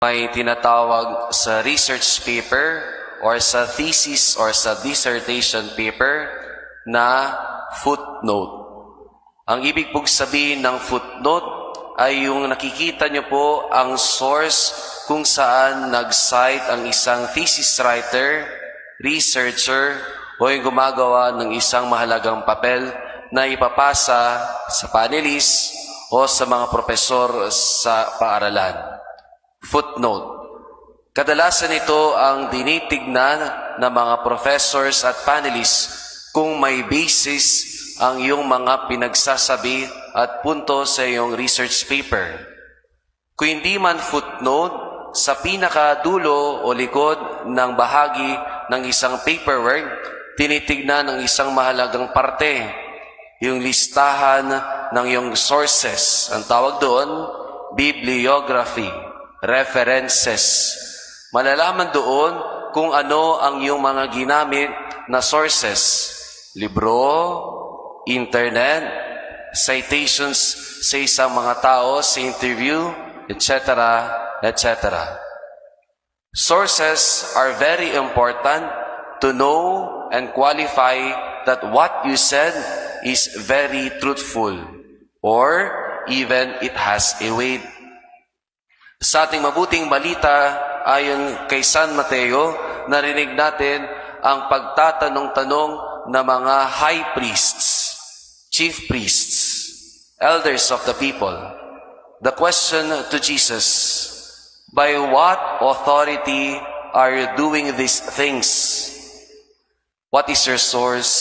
may tinatawag sa research paper or sa thesis or sa dissertation paper na footnote. Ang ibig pong sabihin ng footnote ay yung nakikita nyo po ang source kung saan nag-cite ang isang thesis writer, researcher, o yung gumagawa ng isang mahalagang papel na ipapasa sa panelists o sa mga profesor sa paaralan. Footnote. Kadalasan ito ang dinitignan ng mga professors at panelists kung may basis ang iyong mga pinagsasabi at punto sa iyong research paper. Kung hindi man footnote, sa pinakadulo o likod ng bahagi ng isang paperwork, tinitignan ng isang mahalagang parte, yung listahan ng iyong sources. Ang tawag doon, bibliography. References. Malalaman doon kung ano ang iyong mga ginamit na sources. Libro, internet, citations sa isang mga tao, sa interview, etc., etc. Sources are very important to know and qualify that what you said is very truthful or even it has a weight. Sa ating mabuting balita, ayon kay San Mateo, narinig natin ang pagtatanong-tanong ng mga high priests, chief priests, elders of the people. The question to Jesus, by what authority are you doing these things? What is your source?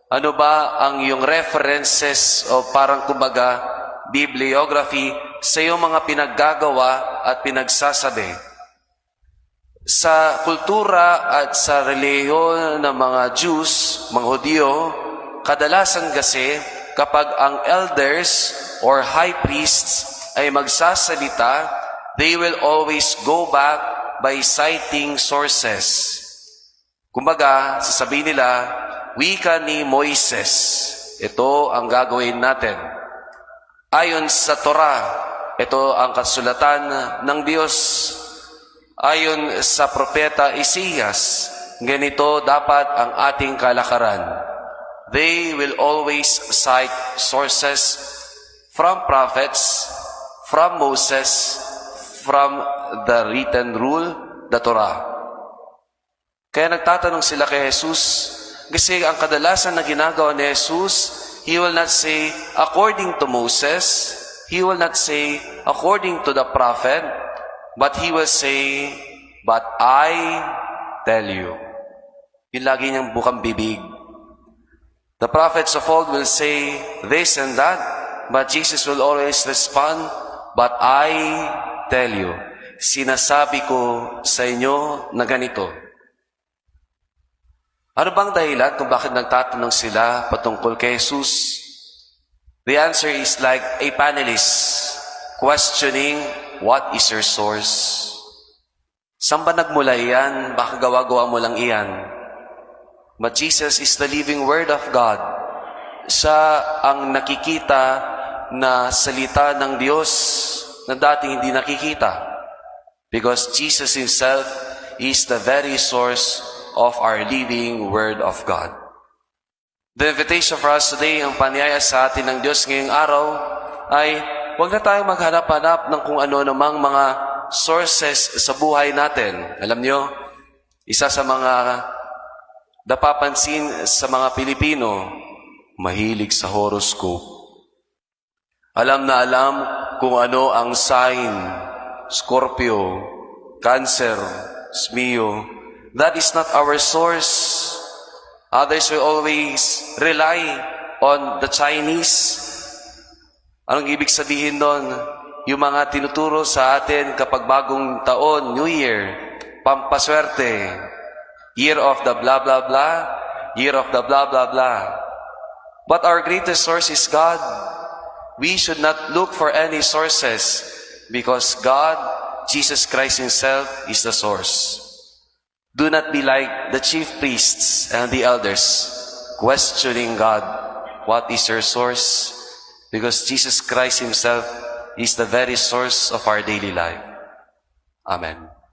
Ano ba ang iyong references o parang kumbaga bibliography sa iyong mga pinaggagawa at pinagsasabi? Sa kultura at sa relihiyon ng mga Jews, mga Hudyo, kadalasan kasi kapag ang elders or high priests ay magsasalita, they will always go back by citing sources. Kumbaga, sasabihin nila, wika ni Moises. Ito ang gagawin natin. Ayon sa Torah, ito ang kasulatan ng Diyos. Ayon sa propeta Isaias, ganito dapat ang ating kalakaran. They will always cite sources from prophets, from Moses, from the written rule, the Torah. Kaya nagtatanong sila kay Jesus, kasi ang kadalasan na ginagawa ni Jesus, He will not say, according to Moses. He will not say, according to the prophet. But He will say, but I tell you. Yung lagi niyang bukang bibig. The prophets of old will say this and that. But Jesus will always respond, but I tell you. Sinasabi ko sa inyo na ganito. Ano bang dahilan kung bakit nagtatanong sila patungkol kay Jesus? The answer is like a panelist questioning, what is your source? Saan ba nagmula iyan? Baka gawa-gawa mo lang iyan. But Jesus is the living Word of God. Siya ang nakikita na salita ng Diyos na dating hindi nakikita. Because Jesus Himself is the very source of our living Word of God. The invitation for us today, ang panyaya sa atin ng Diyos ngayong araw, ay huwag na tayong maghanap-hanap ng kung ano namang mga sources sa buhay natin. Alam nyo, isa sa mga napapansin sa mga Pilipino, mahilig sa horoscope. Alam na alam kung ano ang sign, Scorpio, Cancer, Smeo. That is not our source. Others will always rely on the Chinese. Anong ibig sabihin doon? Yung mga tinuturo sa atin kapag bagong taon, New Year, pampaswerte, year of the blah blah blah, year of the blah blah blah. But our greatest source is God. We should not look for any sources because God, Jesus Christ Himself, is the source. Do not be like the chief priests and the elders, questioning God, what is your source? Because Jesus Christ Himself is the very source of our daily life. Amen.